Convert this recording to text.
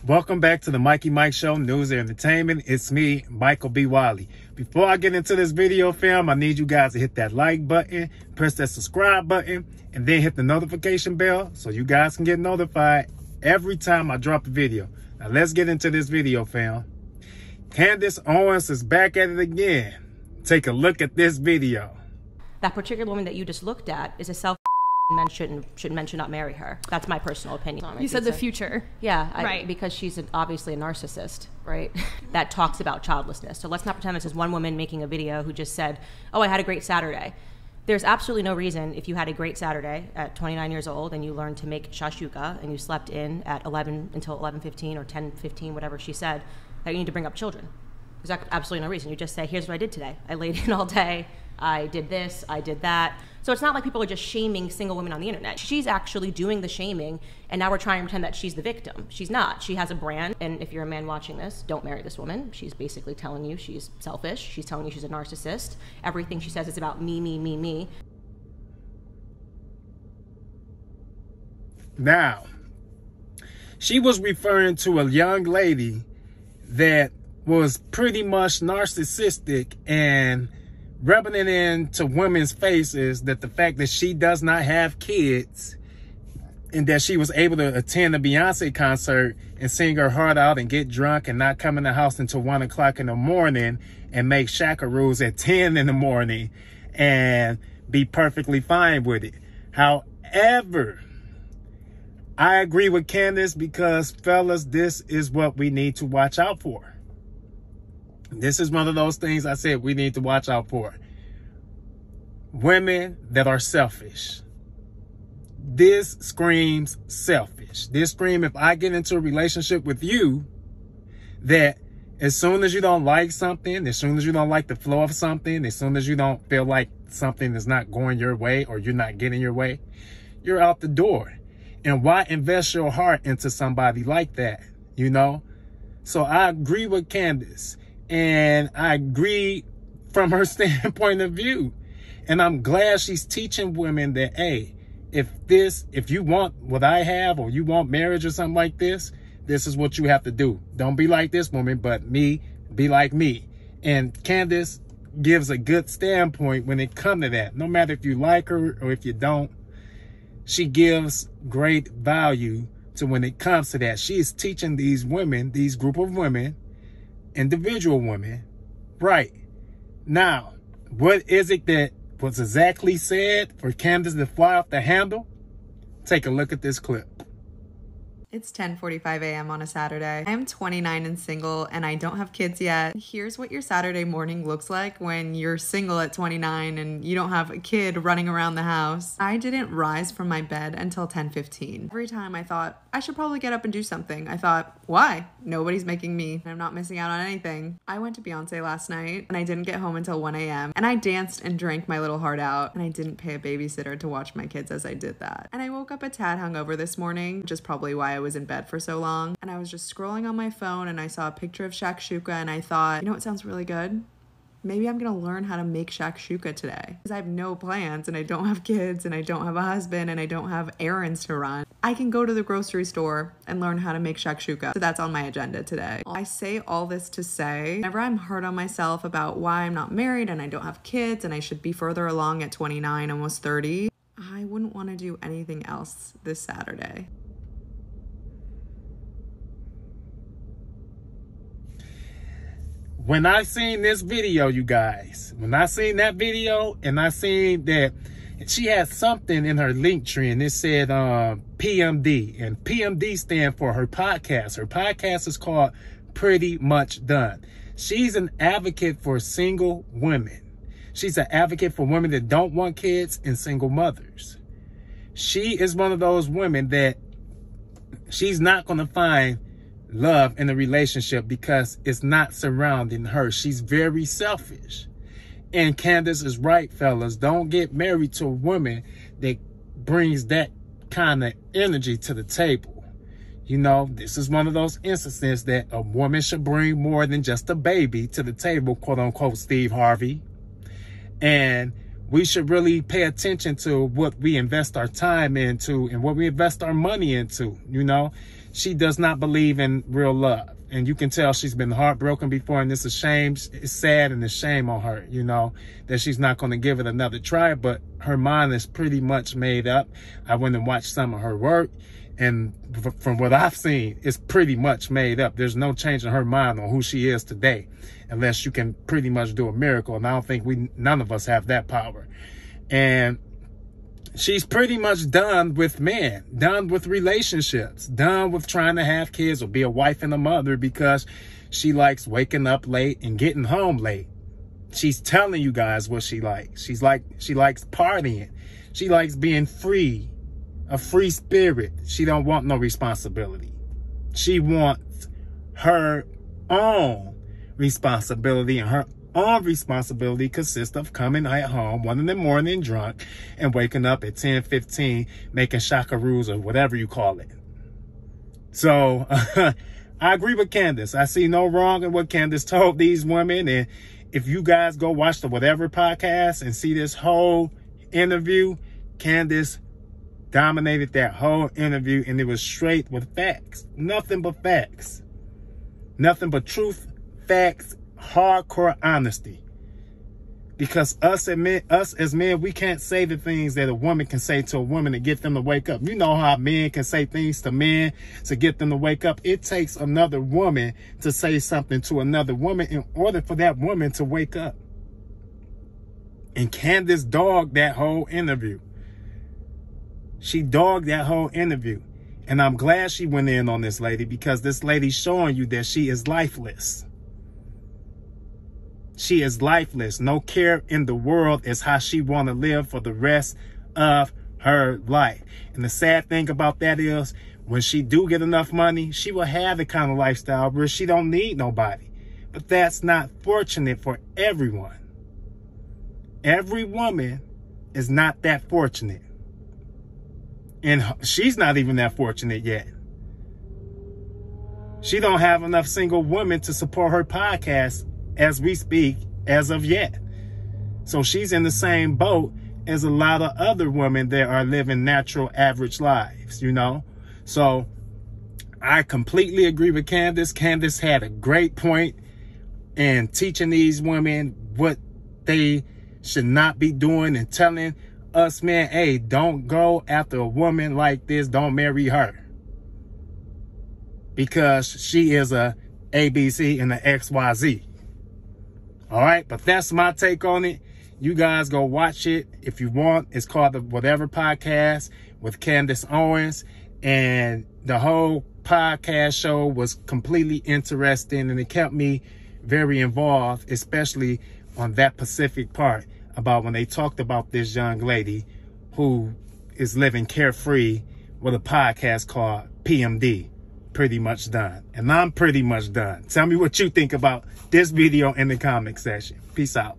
Welcome back to the Mikey Mike Show, News and Entertainment. It's me, Michael B. Wiley. Before I get into this video, fam, I need you guys to hit that like button, press that subscribe button, and then hit the notification bell so you guys can get notified every time I drop a video. Now, let's get into this video, fam. Candace Owens is back at it again. Take a look at this video. That particular woman that you just looked at is a self men should not marry her. That's my personal opinion. You said the future. Yeah, right. Because she's obviously a narcissist, right? That talks about childlessness. So let's not pretend this is one woman making a video who just said, oh, I had a great Saturday. There's absolutely no reason if you had a great Saturday at 29 years old and you learned to make shashuka and you slept in at 11 until 11:15 or 10:15, whatever she said, that you need to bring up children. There's absolutely no reason. You just say, here's what I did today. I laid in all day. I did this, I did that. So it's not like people are just shaming single women on the internet. She's actually doing the shaming, and now we're trying to pretend that she's the victim. She's not. She has a brand, and if you're a man watching this, don't marry this woman. She's basically telling you she's selfish. She's telling you she's a narcissist. Everything she says is about me, me, me, me. Now, she was referring to a young lady that was pretty much narcissistic and rubbing it into women's faces that the fact that she does not have kids and that she was able to attend a Beyonce concert and sing her heart out and get drunk and not come in the house until 1 o'clock in the morning and make shakaroos at 10 in the morning and be perfectly fine with it. However, I agree with Candace because, fellas, this is what we need to watch out for. This is one of those things I said we need to watch out for. Women that are selfish. This screams selfish. This screams, if I get into a relationship with you, that as soon as you don't like something, as soon as you don't like the flow of something, as soon as you don't feel like something is not going your way or you're not getting your way, you're out the door. And why invest your heart into somebody like that, you know? So I agree with Candace. And I agree from her standpoint of view. And I'm glad she's teaching women that, hey, if you want what I have or you want marriage or something like this is what you have to do. Don't be like this woman, but be like me. And Candace gives a good standpoint when it comes to that. No matter if you like her or if you don't, she gives great value to when it comes to that. She is teaching these women, these group of women, individual women, right. Now, what is it that was exactly said for Candace to fly off the handle? Take a look at this clip. It's 10:45 a.m. on a Saturday. I am 29 and single, and I don't have kids yet. Here's what your Saturday morning looks like when you're single at 29 and you don't have a kid running around the house. I didn't rise from my bed until 10:15. Every time I thought, I should probably get up and do something. I thought, why? Nobody's making me. I'm not missing out on anything. I went to Beyonce last night, and I didn't get home until 1 a.m. And I danced and drank my little heart out, and I didn't pay a babysitter to watch my kids as I did that. And I woke up a tad hungover this morning, which is probably why I was in bed for so long. And I was just scrolling on my phone and I saw a picture of shakshuka and I thought, you know what sounds really good? Maybe I'm gonna learn how to make shakshuka today. Because I have no plans and I don't have kids and I don't have a husband and I don't have errands to run. I can go to the grocery store and learn how to make shakshuka. So that's on my agenda today. I say all this to say, whenever I'm hard on myself about why I'm not married and I don't have kids and I should be further along at 29, almost 30, I wouldn't want to do anything else this Saturday. When I seen this video, you guys, when I seen that video and I seen that she had something in her link tree and it said PMD, and PMD stand for her podcast. Her podcast is called Pretty Much Done. She's an advocate for single women. She's an advocate for women that don't want kids and single mothers. She is one of those women that she's not going to find love in a relationship because it's not surrounding her. She's very selfish. And Candace is right, fellas. Don't get married to a woman that brings that kind of energy to the table. You know, this is one of those instances that a woman should bring more than just a baby to the table, quote unquote, Steve Harvey. And we should really pay attention to what we invest our time into and what we invest our money into. You know, she does not believe in real love. And you can tell she's been heartbroken before, and it's a shame. It's sad and a shame on her, you know, that she's not going to give it another try. But her mind is pretty much made up. I went and watched some of her work, and from what I've seen, it's pretty much made up. There's no change in her mind on who she is today, unless you can pretty much do a miracle. And I don't think none of us have that power. And she's pretty much done with men, done with relationships, done with trying to have kids or be a wife and a mother, because she likes waking up late and getting home late. She's telling you guys what she likes. She likes partying. She likes being free, a free spirit. She don't want no responsibility. She wants her own responsibility, and her own responsibility consists of coming at home 1 in the morning drunk and waking up at 10:15 making shakaroos or whatever you call it. So I agree with Candace. I see no wrong in what Candace told these women. And if you guys go watch the Whatever podcast and see this whole interview, Candace dominated that whole interview, and it was straight with facts. Nothing but facts. Nothing but truth, facts, hardcore honesty. Because us as men, we can't say the things that a woman can say to a woman to get them to wake up. You know how men can say things to men to get them to wake up. It takes another woman to say something to another woman in order for that woman to wake up. And Candace dogged that whole interview. She dogged that whole interview. And I'm glad she went in on this lady, because this lady's showing you that she is lifeless. She is lifeless. No care in the world is how she want to live for the rest of her life. And the sad thing about that is, when she do get enough money, she will have the kind of lifestyle where she don't need nobody. But that's not fortunate for everyone. Every woman is not that fortunate. And she's not even that fortunate yet. She don't have enough single women to support her podcast as we speak as of yet. So she's in the same boat as a lot of other women that are living natural average lives, you know. So I completely agree with Candace. Candace had a great point in teaching these women what they should not be doing, and telling us men, hey, don't go after a woman like this. Don't marry her, because she is a ABC and an XYZ. All right, but that's my take on it. You guys go watch it if you want. It's called the Whatever Podcast with Candace Owens. And the whole podcast show was completely interesting, and it kept me very involved, especially on that specific part about when they talked about this young lady who is living carefree with a podcast called PMD. Pretty much done. And I'm pretty much done. Tell me what you think about this video in the comment section. Peace out.